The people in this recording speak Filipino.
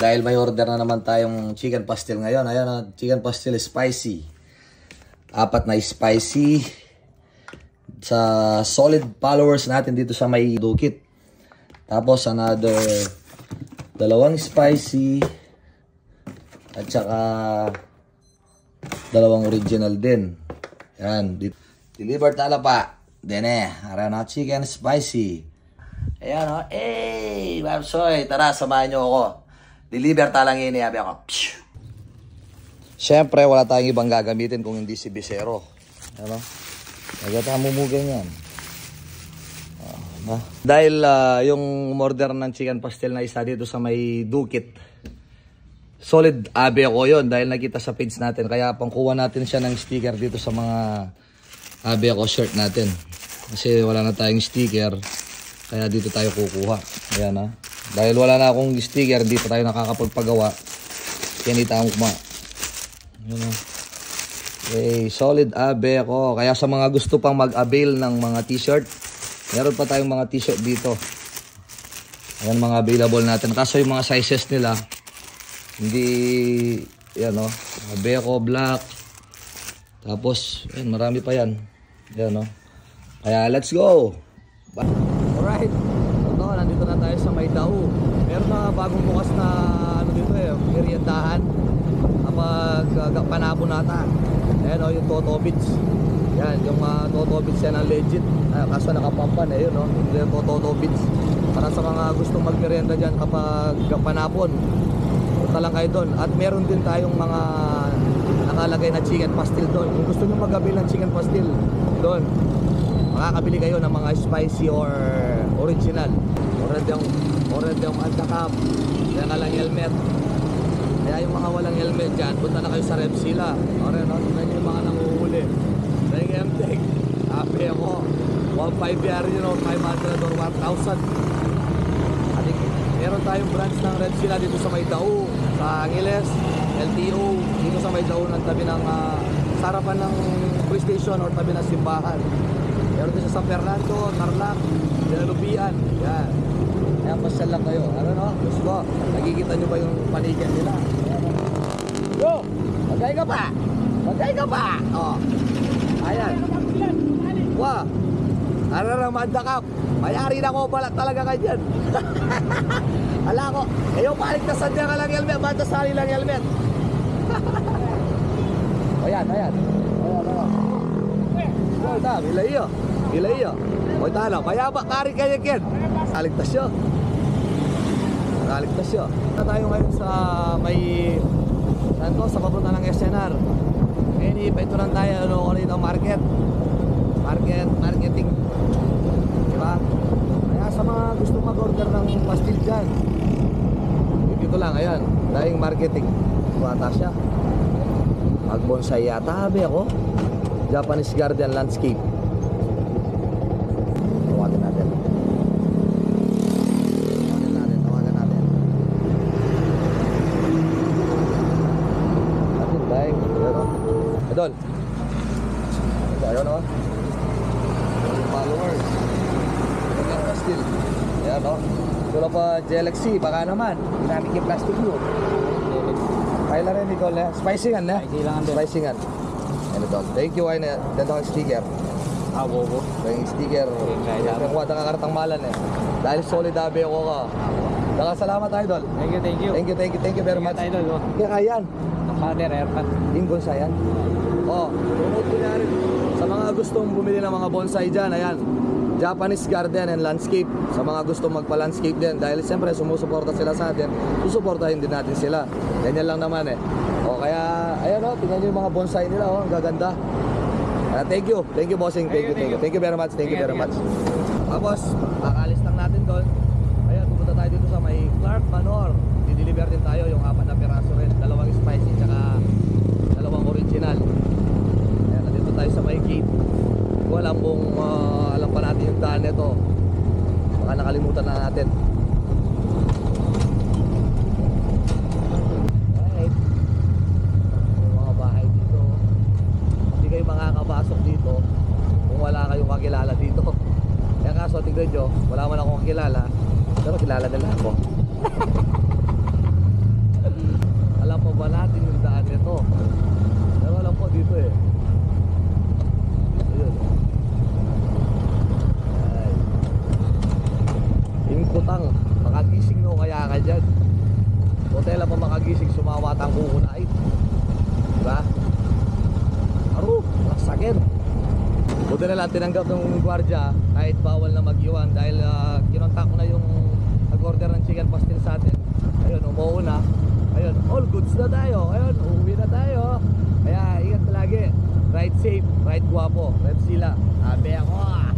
Dahil may order na naman tayong chicken pastel ngayon. Ayan o, chicken pastel spicy. 4 na spicy. Sa solid followers natin dito sa may Dukit. Tapos another 2 spicy. At saka 2 original din. Yan. Deliver tala pa. Dene. Araw na chicken spicy. Ayan o. Hey, Babsoy. Tara, samahan nyo ako. Deliver talang ini, habi ako. Siyempre, wala tayong ibang gagamitin kung hindi si Bisero. Ano? Nagatamugan yan. Dahil yung order ng chicken pastel na isa dito sa may Dukit, solid abe ako yun dahil nakita sa page natin. Kaya pangkuha natin siya ng sticker dito sa mga abe ako shirt natin. Kasi wala na tayong sticker, kaya dito tayo kukuha. Ayan ha. Dahil wala na akong sticker, dito tayo nakakapagpagawa. Kinita akong kuma. Okay, solid abe ako. Kaya sa mga gusto pang mag-avail ng mga t-shirt, meron pa tayong mga t-shirt dito. Ayan mga available natin. Kaso yung mga sizes nila, hindi, yan o. Abe ako, black. Tapos, yan, marami pa yan. Yan o. Kaya let's go. Alright. Nandito na tayo sa May Dao. Meron na bagong bukas na ano dito meriendahan kapag panapon nata. Ayan o, yung Totobits. Yan, yung Totobits yan ang legit. Kaso nakapampan yun o, yung Totobits. Para sa mga gustong magmerienda dyan kapag panapon, punta lang kayo doon. At meron din tayong mga nakalagay na chicken pastel doon. Kung gusto nyo mag-avail ng chicken pastel doon, makakabili kayo ng mga spicy or original. Already yung antakap. Kaya ka lang helmet. Kaya yung mga walang helmet dyan, punta na kayo sa Repsila. Alright, no? Tignan nyo yung mga nanguhuli. Dahil M-Tech, sabi ako, 1.5 yari yun, 500 or 1,000. At meron tayong branch ng Repsila dito sa May Dao, sa Angeles, LTO, dito sa May Dao, ng tabi ng sarapan ng police station or tabi ng simbahan. Meron din sa San Fernando, Tarlac, Lupian. Yan. Kaya pasyal lang kayo. Ano no? Gusto. Nakikita nyo ba yung paligyan nila? Yo! Magkay ka pa! Magkay ka pa! Oh. Ayan. Wah! Araramad na ka. Mayari na ko pala talaga kayo dyan. Ala ko. Ayaw paligtasan niya ka lang helmet. Batasali lang helmet. Ayan, ayan. Ayan, ayan. Oh, ta, bilaiyo. Bilaiyo. O talo, kaya ba kari kayo ken? Kaligtas yun. Kaligtas yun. Na tayo ngayon sa may santo, sa papunta ng SNR. Ngayon ipituran tayo ano dito market. Marketing. Diba? Kaya sa mga gusto mag-order ng pastil dyan, dito lang, ayan. Dahil marketing. Kuwata siya. Mag-bonsai yata, habi ako. Japanese Garden Landscape. Tawagan natin. Atin tayo. Idol. Ayun o. Followers. Ayan pastil. Ayan o. Wala pa Galaxy. Baka naman. Ginamit yung plastic yun. Kaya lang rin Nicole. Spicy nga na. Spicy nga. Ano to? Thank you ay na dito ang sticker. Bobo. Yung sticker. Yung kuha ka kartang malan Dahil solid abe ako ka. Saka salamat idol. Thank you. Thank you very much. Idol. Kaya kayan. Ang father airpan. Yung bonsai yan. Promote ko na rin. Sa mga gustong bumili ng mga bonsai dyan, ayan. Japanese Garden and Landscape. Sa mga gustong magpa-landscape din. Dahil siyempre sumusuporta sila sa atin. Susuportahin din natin sila. Ganyan lang naman kaya ayan tingnan nyo yung mga bonsai nila ang gaganda. Thank you bossing. Thank you very much. Tapos kakalis lang natin doon. Ayan, pupunta tayo dito sa may Clark Manor. Di-deliver din tayo yung 4 na piraso rin, 2 spicy tsaka 2 original. Ayan, nandito tayo sa may gate. Kung alam kung alam pa natin yung daan nito, baka nakalimutan na natin. Makakapasok dito kung wala kayong kakilala dito. Kaya kaso tignan nyo, wala man akong kakilala, pero kilala nila ako. tang, makagising no kaya ka dyan. Hotel pa makagising, sumawatang kukunait. Diba? Aro, sakit. Buti na lang tinanggap ng gwardiya kahit bawal na mag-iwan dahil kinontak ko na yung nag-order ng chicken pastil sa atin. Ayun, umuwi na. Ayun, all goods na tayo. Ayun, uuwi na tayo. Kaya ingat lagi. Ride safe, ride guwapo. Ride sila. Sabi ako.